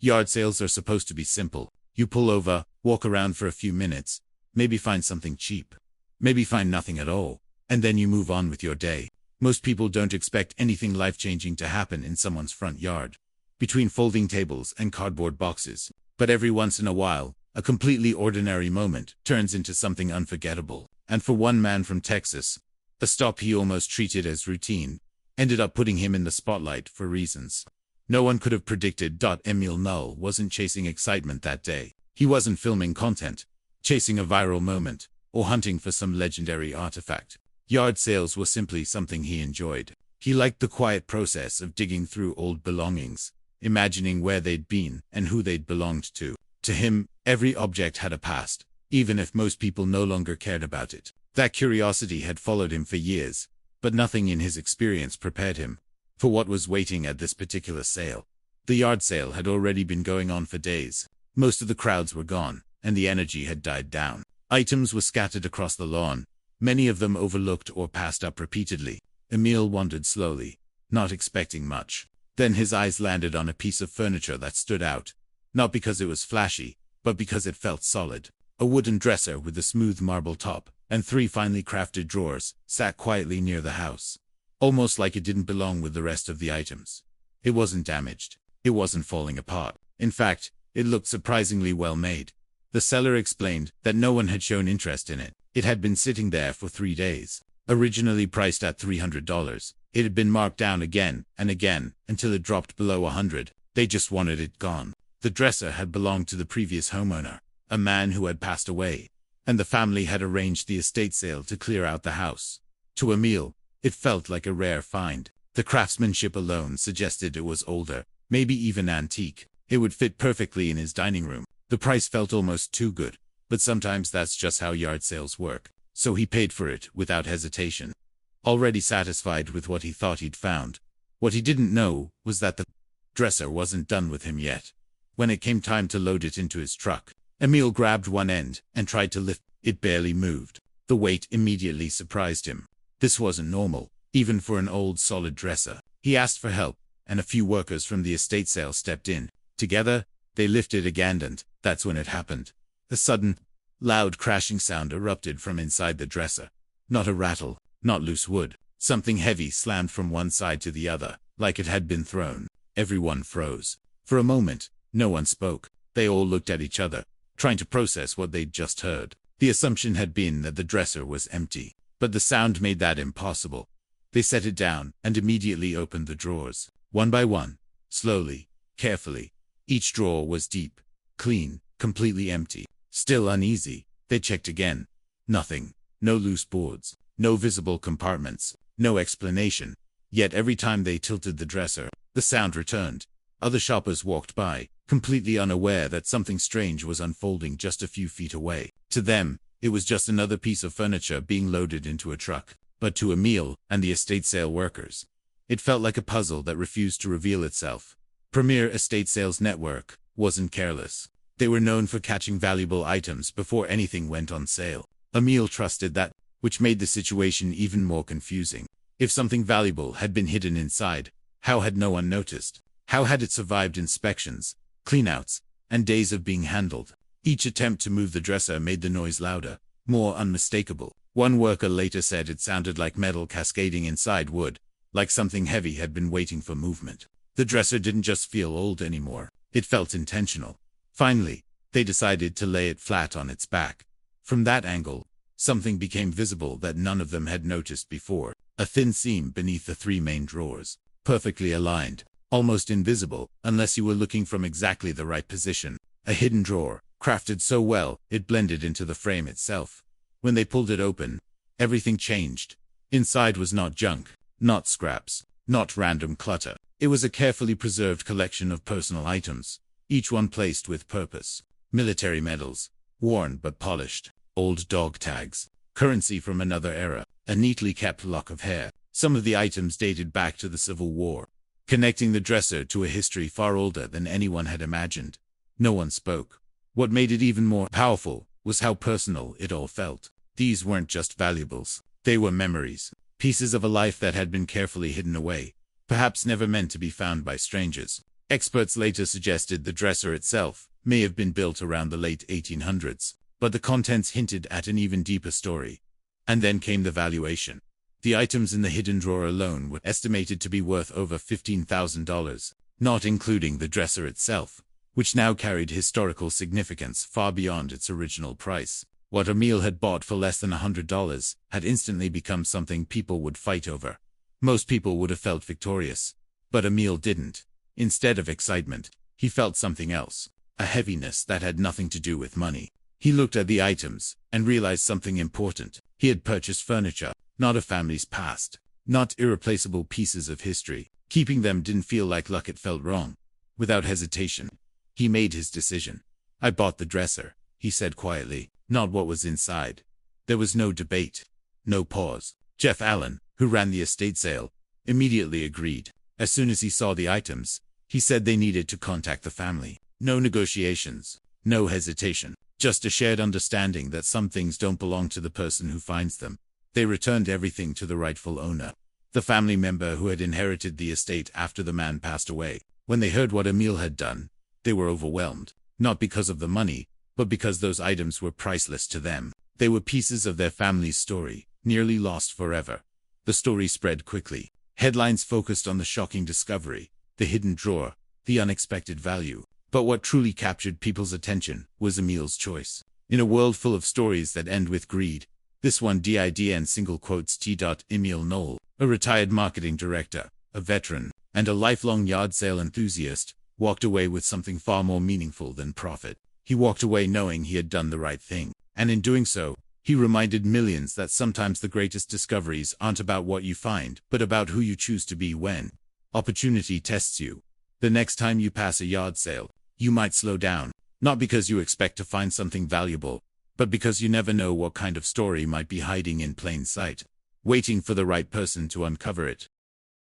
Yard sales are supposed to be simple. You pull over, walk around for a few minutes, maybe find something cheap, maybe find nothing at all, and then you move on with your day. Most people don't expect anything life-changing to happen in someone's front yard, between folding tables and cardboard boxes. But every once in a while, a completely ordinary moment turns into something unforgettable. And for one man from Texas, a stop he almost treated as routine ended up putting him in the spotlight for reasons no one could have predicted. Emil Null wasn't chasing excitement that day. He wasn't filming content, chasing a viral moment, or hunting for some legendary artifact. Yard sales were simply something he enjoyed. He liked the quiet process of digging through old belongings, imagining where they'd been and who they'd belonged to. To him, every object had a past, even if most people no longer cared about it. That curiosity had followed him for years, but nothing in his experience prepared him for what was waiting at this particular sale. The yard sale had already been going on for days. Most of the crowds were gone, and the energy had died down. Items were scattered across the lawn, many of them overlooked or passed up repeatedly. Emil wandered slowly, not expecting much. Then his eyes landed on a piece of furniture that stood out, not because it was flashy, but because it felt solid. A wooden dresser with a smooth marble top and 3 finely crafted drawers sat quietly near the house, almost like it didn't belong with the rest of the items. It wasn't damaged. It wasn't falling apart. In fact, it looked surprisingly well made. The seller explained that no one had shown interest in it. It had been sitting there for 3 days. Originally priced at $300, it had been marked down again and again until it dropped below $100. They just wanted it gone. The dresser had belonged to the previous homeowner, a man who had passed away, and the family had arranged the estate sale to clear out the house. To Emil, it felt like a rare find. The craftsmanship alone suggested it was older, maybe even antique. It would fit perfectly in his dining room. The price felt almost too good, but sometimes that's just how yard sales work. So he paid for it without hesitation, already satisfied with what he thought he'd found. What he didn't know was that the dresser wasn't done with him yet. When it came time to load it into his truck, Emil grabbed one end and tried to lift it. It barely moved. The weight immediately surprised him. This wasn't normal, even for an old solid dresser. He asked for help, and a few workers from the estate sale stepped in. Together, they lifted again, and that's when it happened. A sudden, loud crashing sound erupted from inside the dresser. Not a rattle, not loose wood. Something heavy slammed from one side to the other, like it had been thrown. Everyone froze. For a moment, no one spoke. They all looked at each other, trying to process what they'd just heard. The assumption had been that the dresser was empty, but the sound made that impossible. They set it down and immediately opened the drawers. One by one, slowly, carefully. Each drawer was deep, clean, completely empty. Still uneasy, they checked again. Nothing. No loose boards. No visible compartments. No explanation. Yet every time they tilted the dresser, the sound returned. Other shoppers walked by, completely unaware that something strange was unfolding just a few feet away. To them, it was just another piece of furniture being loaded into a truck. But to Emil and the estate sale workers, it felt like a puzzle that refused to reveal itself. Premier Estate Sales Network wasn't careless. They were known for catching valuable items before anything went on sale. Emil trusted that, which made the situation even more confusing. If something valuable had been hidden inside, how had no one noticed? How had it survived inspections, cleanouts, and days of being handled? Each attempt to move the dresser made the noise louder, more unmistakable. One worker later said it sounded like metal cascading inside wood, like something heavy had been waiting for movement. The dresser didn't just feel old anymore. It felt intentional. Finally, they decided to lay it flat on its back. From that angle, something became visible that none of them had noticed before. A thin seam beneath the 3 main drawers, perfectly aligned, almost invisible unless you were looking from exactly the right position. A hidden drawer, crafted so well it blended into the frame itself. When they pulled it open, everything changed. Inside was not junk, not scraps, not random clutter. It was a carefully preserved collection of personal items, each one placed with purpose. Military medals, worn but polished, old dog tags, currency from another era, a neatly kept lock of hair. Some of the items dated back to the Civil War, connecting the dresser to a history far older than anyone had imagined. No one spoke. What made it even more powerful was how personal it all felt. These weren't just valuables. They were memories, pieces of a life that had been carefully hidden away, perhaps never meant to be found by strangers. Experts later suggested the dresser itself may have been built around the late 1800s, but the contents hinted at an even deeper story. And then came the valuation. The items in the hidden drawer alone were estimated to be worth over $15,000, not including the dresser itself, which now carried historical significance far beyond its original price. What Emil had bought for less than $100 had instantly become something people would fight over. Most people would have felt victorious, but Emil didn't. Instead of excitement, he felt something else, a heaviness that had nothing to do with money. He looked at the items and realized something important. He had purchased furniture, not a family's past, not irreplaceable pieces of history. Keeping them didn't feel like luck, it felt wrong. Without hesitation, he made his decision. "I bought the dresser," he said quietly, "not what was inside." There was no debate, no pause. Jeff Allen, who ran the estate sale, immediately agreed. As soon as he saw the items, he said they needed to contact the family. No negotiations, no hesitation, just a shared understanding that some things don't belong to the person who finds them. They returned everything to the rightful owner, the family member who had inherited the estate after the man passed away. When they heard what Emil had done, they were overwhelmed, not because of the money, but because those items were priceless to them. They were pieces of their family's story, nearly lost forever. The story spread quickly. Headlines focused on the shocking discovery, the hidden drawer, the unexpected value. But what truly captured people's attention was Emil's choice. In a world full of stories that end with greed, this one did end single quotes T. Emil Knoll, a retired marketing director, a veteran, and a lifelong yard sale enthusiast, walked away with something far more meaningful than profit. He walked away knowing he had done the right thing, and in doing so, he reminded millions that sometimes the greatest discoveries aren't about what you find, but about who you choose to be when opportunity tests you. The next time you pass a yard sale, you might slow down, not because you expect to find something valuable, but because you never know what kind of story might be hiding in plain sight, waiting for the right person to uncover it.